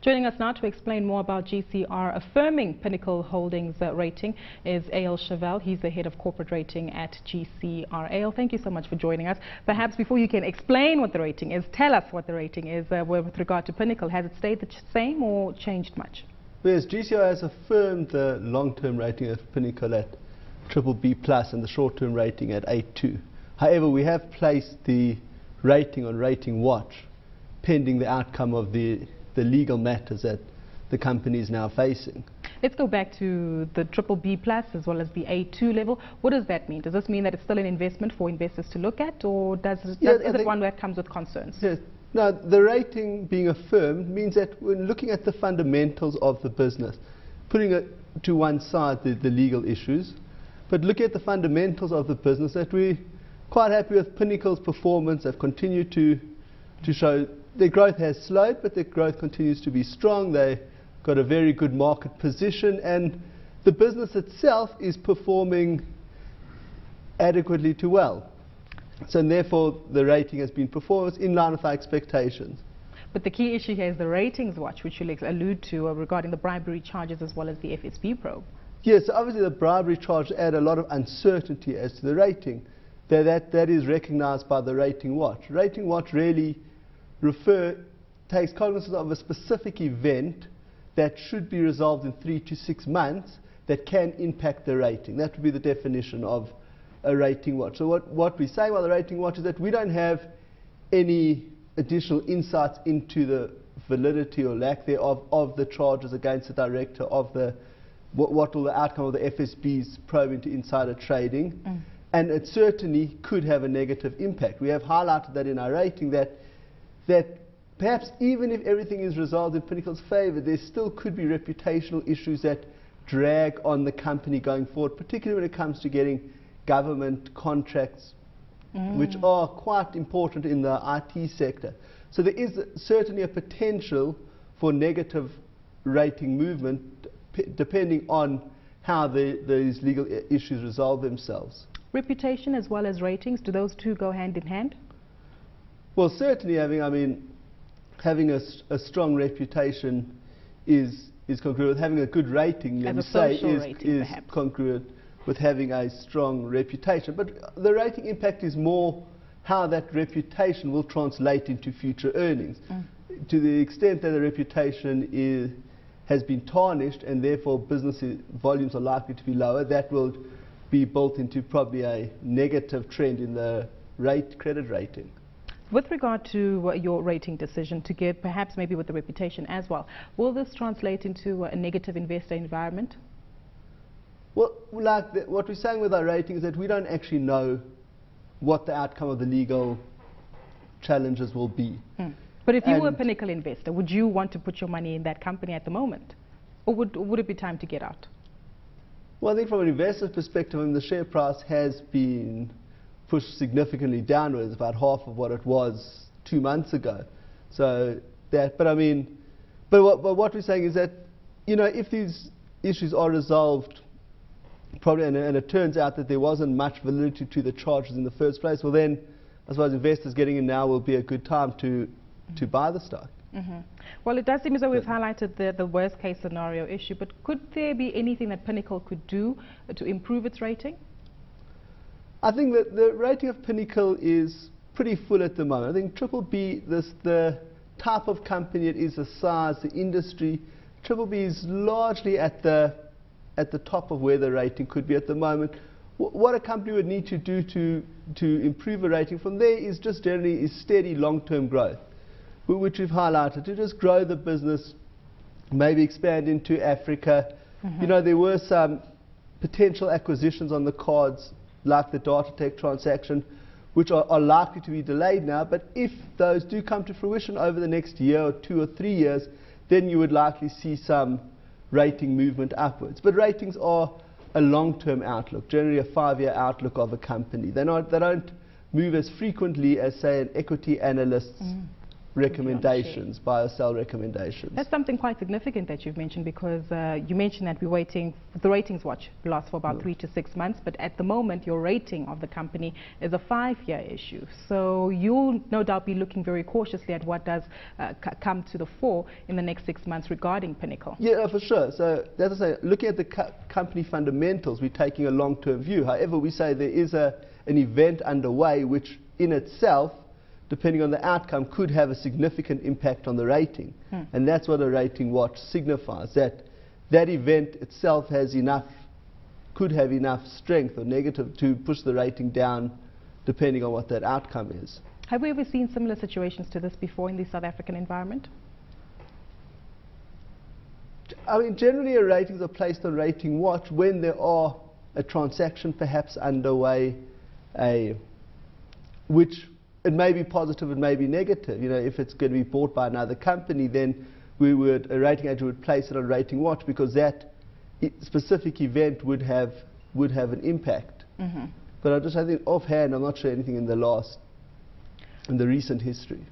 Joining us now to explain more about GCR affirming Pinnacle Holdings rating is Eyal Shevel. He's the head of corporate rating at GCR. Eyal, thank you so much for joining us. Perhaps before you can explain what the rating is, tell us what the rating is with regard to Pinnacle. Has it stayed the same or changed much? Yes, GCR has affirmed the long-term rating of Pinnacle at BBB+ and the short-term rating at A2. However, we have placed the rating on Rating Watch pending the outcome of the legal matters that the company is now facing. Let's go back to the BBB+ as well as the A2 level. What does that mean? Does this mean that it's still an investment for investors to look at, or is it one that comes with concerns? Yes. Now, the rating being affirmed means that when looking at the fundamentals of the business, putting it to one side the legal issues, but looking at the fundamentals of the business, that we're quite happy with Pinnacle's performance. They've continued to show their growth has slowed, but their growth continues to be strong. They've got a very good market position, and the business itself is performing adequately to well. So, and therefore, the rating has been performed in line with our expectations. But the key issue here is the ratings watch, which you'll allude to regarding the bribery charges as well as the FSB probe. Yes, so obviously the bribery charge add a lot of uncertainty as to the rating. That is recognized by the Rating Watch. Rating Watch really takes cognizance of a specific event that should be resolved in 3 to 6 months that can impact the rating. That would be the definition of a Rating Watch. So what we say by the Rating Watch is that we don't have any additional insights into the validity or lack thereof of the charges against the director of what will the outcome of the FSB's probe into insider trading. And it certainly could have a negative impact. We have highlighted that in our rating that perhaps even if everything is resolved in Pinnacle's favour, there still could be reputational issues that drag on the company going forward, particularly when it comes to getting government contracts, which are quite important in the IT sector. So there is certainly a potential for negative rating movement depending on how these legal issues resolve themselves. Reputation as well as ratings, do those two go hand in hand? Well, certainly having a strong reputation is congruent. Having a good rating, let me say, is congruent with having a strong reputation. But the rating impact is more how that reputation will translate into future earnings. To the extent that the reputation has been tarnished and therefore business volumes are likely to be lower, that will be built into probably a negative trend in the credit rating. With regard to your rating decision to give, perhaps maybe with the reputation as well, will this translate into a negative investor environment? Well, what we're saying with our rating is that we don't actually know what the outcome of the legal challenges will be. But if you were a Pinnacle investor, would you want to put your money in that company at the moment? Or would it be time to get out? Well, I think from an investor's perspective, the share price has been pushed significantly downwards, about half of what it was 2 months ago. So that, but what we're saying is that, if these issues are resolved probably, and it turns out that there wasn't much validity to the charges in the first place, well then, I suppose investors getting in now will be a good time to buy the stock. Well, it does seem as though we've highlighted the worst case scenario issue, but could there be anything that Pinnacle could do to improve its rating? I think that the rating of Pinnacle is pretty full at the moment. I think BBB, the type of company it is, the size, the industry, BBB is largely at the top of where the rating could be at the moment. What a company would need to do to improve a rating from there is just generally steady long-term growth, which we've highlighted, to just grow the business, maybe expand into Africa. There were some potential acquisitions on the cards, like the DataTech transaction, which are likely to be delayed now, but if those do come to fruition over the next year or 2 or 3 years, then you would likely see some rating movement upwards. But ratings are a long-term outlook, generally a 5-year outlook of a company. They don't move as frequently as, say, an equity analyst's recommendations, buy or sell recommendations. That's something quite significant that you've mentioned, because you mentioned that we're waiting, the ratings watch lasts for about 3 to 6 months, but at the moment your rating of the company is a 5-year issue. So you'll no doubt be looking very cautiously at what does come to the fore in the next 6 months regarding Pinnacle. Yeah, for sure. So as I say, looking at the company fundamentals, we're taking a long-term view. However, we say there is an event underway which in itself, depending on the outcome, could have a significant impact on the rating. And that's what a rating watch signifies, that that event itself has enough, could have enough strength or negative to push the rating down depending on what that outcome is. Have we ever seen similar situations to this before in the South African environment? I mean, generally ratings are placed on rating watch when there are a transaction perhaps underway, which it may be positive, it may be negative. You know, if it's going to be bought by another company, then a rating agent would place it on rating watch because that specific event would have an impact. But I think offhand, I'm not sure anything in the recent history.